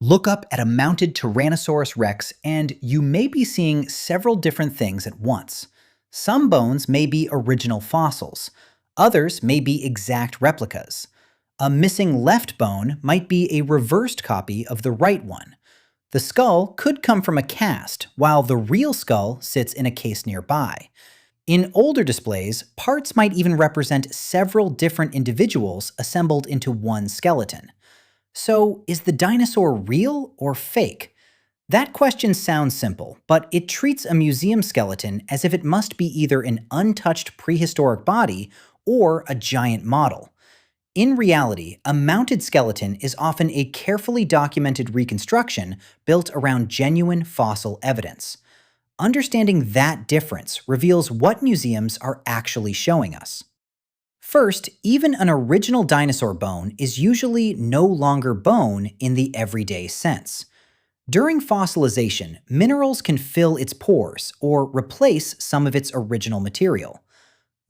Look up at a mounted Tyrannosaurus rex and you may be seeing several different things at once. Some bones may be original fossils. Others may be exact replicas. A missing left bone might be a reversed copy of the right one. The skull could come from a cast, while the real skull sits in a case nearby. In older displays, parts might even represent several different individuals assembled into one skeleton. So, is the dinosaur real or fake? That question sounds simple, but it treats a museum skeleton as if it must be either an untouched prehistoric body or a giant model. In reality, a mounted skeleton is often a carefully documented reconstruction built around genuine fossil evidence. Understanding that difference reveals what museums are actually showing us. First, even an original dinosaur bone is usually no longer bone in the everyday sense. During fossilization, minerals can fill its pores or replace some of its original material.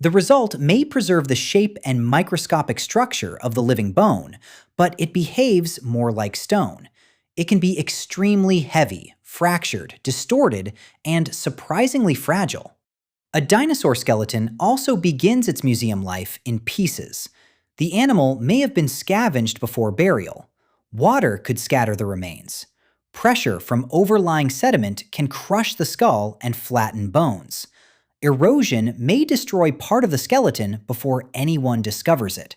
The result may preserve the shape and microscopic structure of the living bone, but it behaves more like stone. It can be extremely heavy, fractured, distorted, and surprisingly fragile. A dinosaur skeleton also begins its museum life in pieces. The animal may have been scavenged before burial. Water could scatter the remains. Pressure from overlying sediment can crush the skull and flatten bones. Erosion may destroy part of the skeleton before anyone discovers it.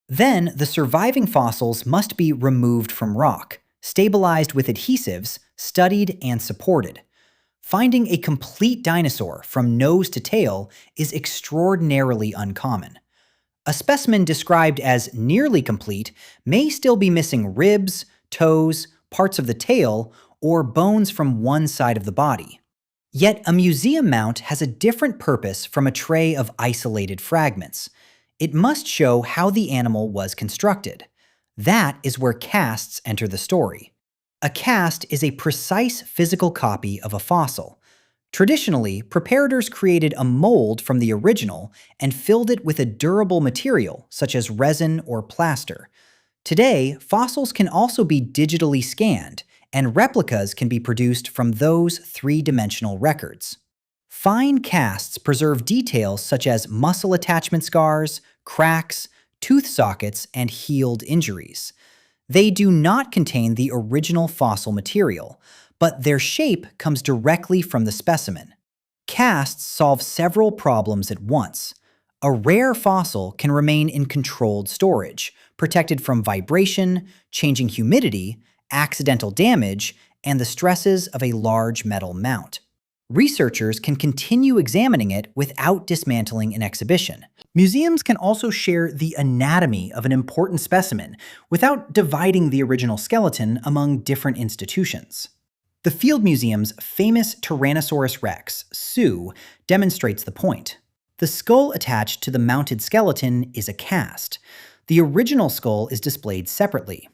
Then, the surviving fossils must be removed from rock, stabilized with adhesives, studied, and supported. Finding a complete dinosaur from nose to tail is extraordinarily uncommon. A specimen described as nearly complete may still be missing ribs, toes, parts of the tail, or bones from one side of the body. Yet a museum mount has a different purpose from a tray of isolated fragments. It must show how the animal was constructed. That is where casts enter the story. A cast is a precise physical copy of a fossil. Traditionally, preparators created a mold from the original and filled it with a durable material, such as resin or plaster. Today, fossils can also be digitally scanned, and replicas can be produced from those three-dimensional records. Fine casts preserve details such as muscle attachment scars, cracks, tooth sockets, and healed injuries. They do not contain the original fossil material, but their shape comes directly from the specimen. Casts solve several problems at once. A rare fossil can remain in controlled storage, protected from vibration, changing humidity, accidental damage, and the stresses of a large metal mount. Researchers can continue examining it without dismantling an exhibition. Museums can also share the anatomy of an important specimen without dividing the original skeleton among different institutions. The Field Museum's famous Tyrannosaurus rex, Sue, demonstrates the point. The skull attached to the mounted skeleton is a cast. The original skull is displayed separately.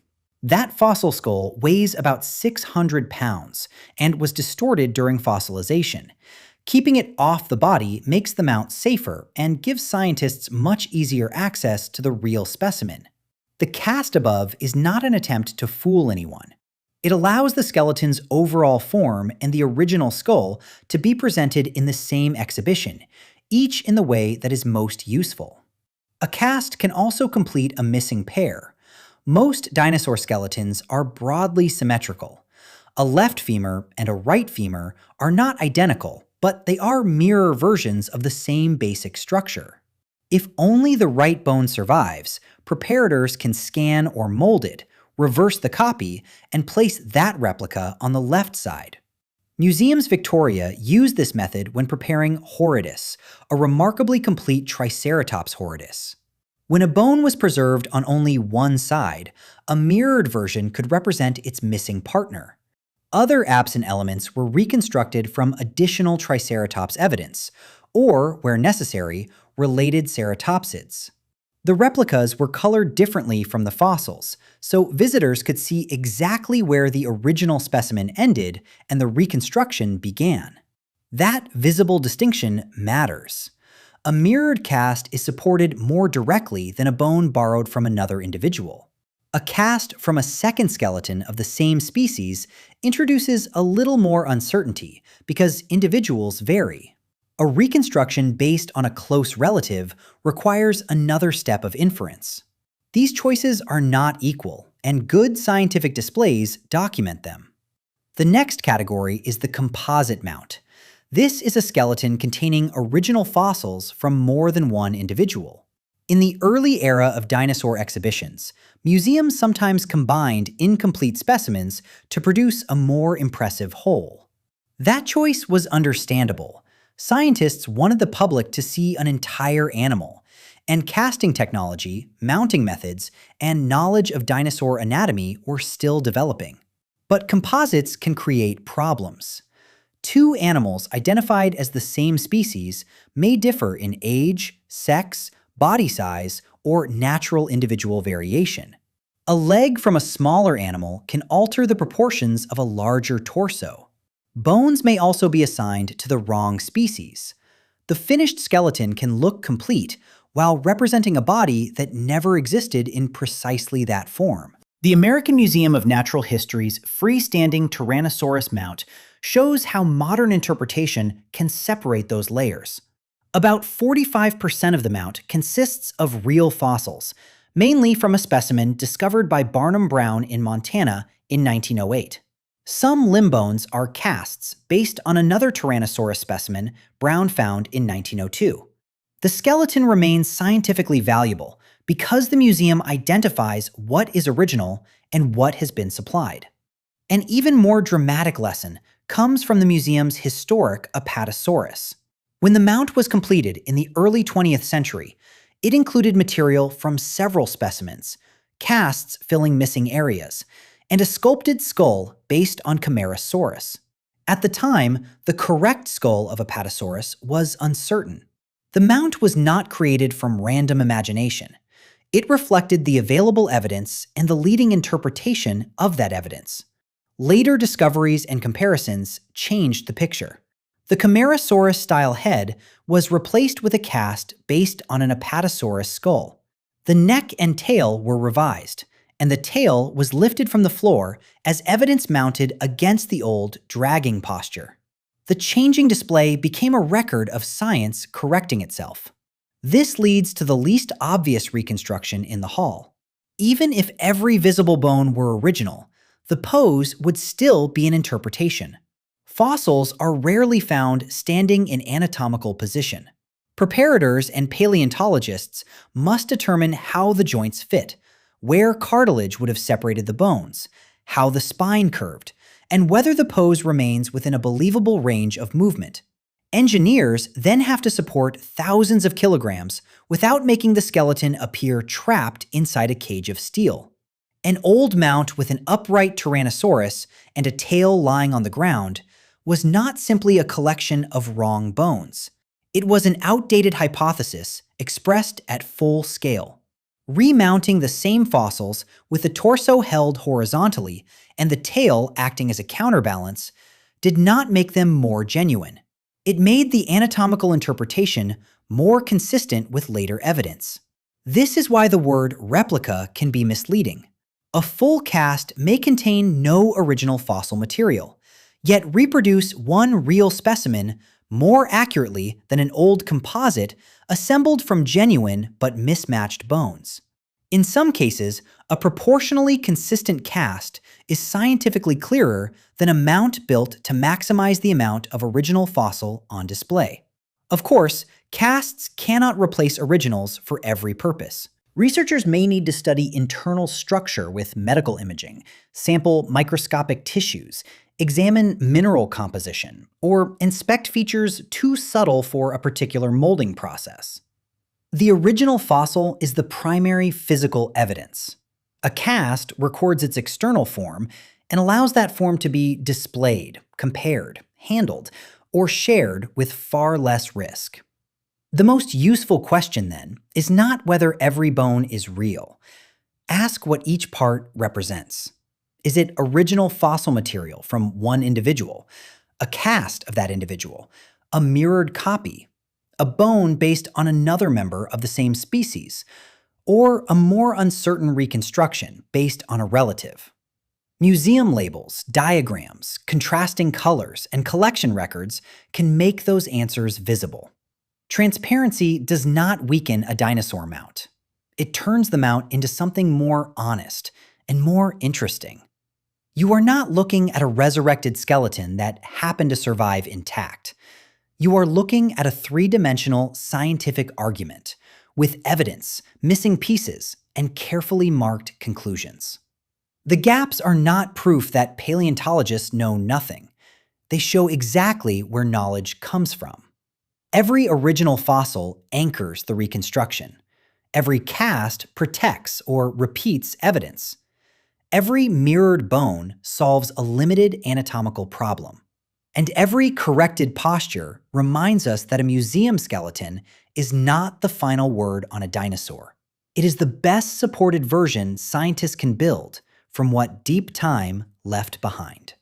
That fossil skull weighs about 600 pounds and was distorted during fossilization. Keeping it off the body makes the mount safer and gives scientists much easier access to the real specimen. The cast above is not an attempt to fool anyone. It allows the skeleton's overall form and the original skull to be presented in the same exhibition, each in the way that is most useful. A cast can also complete a missing pair. Most dinosaur skeletons are broadly symmetrical. A left femur and a right femur are not identical, but they are mirror versions of the same basic structure. If only the right bone survives, preparators can scan or mold it, reverse the copy, and place that replica on the left side. Museums Victoria use this method when preparing Horridus, a remarkably complete Triceratops Horridus. When a bone was preserved on only one side, a mirrored version could represent its missing partner. Other absent elements were reconstructed from additional Triceratops evidence, or, where necessary, related ceratopsids. The replicas were colored differently from the fossils, so visitors could see exactly where the original specimen ended and the reconstruction began. That visible distinction matters. A mirrored cast is supported more directly than a bone borrowed from another individual. A cast from a second skeleton of the same species introduces a little more uncertainty because individuals vary. A reconstruction based on a close relative requires another step of inference. These choices are not equal, and good scientific displays document them. The next category is the composite mount. This is a skeleton containing original fossils from more than one individual. In the early era of dinosaur exhibitions, museums sometimes combined incomplete specimens to produce a more impressive whole. That choice was understandable. Scientists wanted the public to see an entire animal, and casting technology, mounting methods, and knowledge of dinosaur anatomy were still developing. But composites can create problems. Two animals identified as the same species may differ in age, sex, body size, or natural individual variation. A leg from a smaller animal can alter the proportions of a larger torso. Bones may also be assigned to the wrong species. The finished skeleton can look complete while representing a body that never existed in precisely that form. The American Museum of Natural History's freestanding Tyrannosaurus mount shows how modern interpretation can separate those layers. About 45% of the mount consists of real fossils, mainly from a specimen discovered by Barnum Brown in Montana in 1908. Some limb bones are casts based on another Tyrannosaurus specimen Brown found in 1902. The skeleton remains scientifically valuable because the museum identifies what is original and what has been supplied. An even more dramatic lesson comes from the museum's historic Apatosaurus. When the mount was completed in the early 20th century, it included material from several specimens, casts filling missing areas, and a sculpted skull based on Camarasaurus. At the time, the correct skull of Apatosaurus was uncertain. The mount was not created from random imagination. It reflected the available evidence and the leading interpretation of that evidence. Later discoveries and comparisons changed the picture. The Camarasaurus-style head was replaced with a cast based on an Apatosaurus skull. The neck and tail were revised, and the tail was lifted from the floor as evidence mounted against the old dragging posture. The changing display became a record of science correcting itself. This leads to the least obvious reconstruction in the hall. Even if every visible bone were original, the pose would still be an interpretation. Fossils are rarely found standing in anatomical position. Preparators and paleontologists must determine how the joints fit, where cartilage would have separated the bones, how the spine curved, and whether the pose remains within a believable range of movement. Engineers then have to support thousands of kilograms without making the skeleton appear trapped inside a cage of steel. An old mount with an upright Tyrannosaurus and a tail lying on the ground was not simply a collection of wrong bones. It was an outdated hypothesis expressed at full scale. Remounting the same fossils with the torso held horizontally and the tail acting as a counterbalance did not make them more genuine. It made the anatomical interpretation more consistent with later evidence. This is why the word replica can be misleading. A full cast may contain no original fossil material, yet reproduce one real specimen more accurately than an old composite assembled from genuine but mismatched bones. In some cases, a proportionally consistent cast is scientifically clearer than a mount built to maximize the amount of original fossil on display. Of course, casts cannot replace originals for every purpose. Researchers may need to study internal structure with medical imaging, sample microscopic tissues, examine mineral composition, or inspect features too subtle for a particular molding process. The original fossil is the primary physical evidence. A cast records its external form and allows that form to be displayed, compared, handled, or shared with far less risk. The most useful question, then, is not whether every bone is real. Ask what each part represents. Is it original fossil material from one individual, a cast of that individual, a mirrored copy, a bone based on another member of the same species, or a more uncertain reconstruction based on a relative. Museum labels, diagrams, contrasting colors, and collection records can make those answers visible. Transparency does not weaken a dinosaur mount. It turns the mount into something more honest and more interesting. You are not looking at a resurrected skeleton that happened to survive intact. You are looking at a three-dimensional scientific argument with evidence, missing pieces, and carefully marked conclusions. The gaps are not proof that paleontologists know nothing. They show exactly where knowledge comes from. Every original fossil anchors the reconstruction. Every cast protects or repeats evidence. Every mirrored bone solves a limited anatomical problem. And every corrected posture reminds us that a museum skeleton is not the final word on a dinosaur. It is the best supported version scientists can build from what deep time left behind.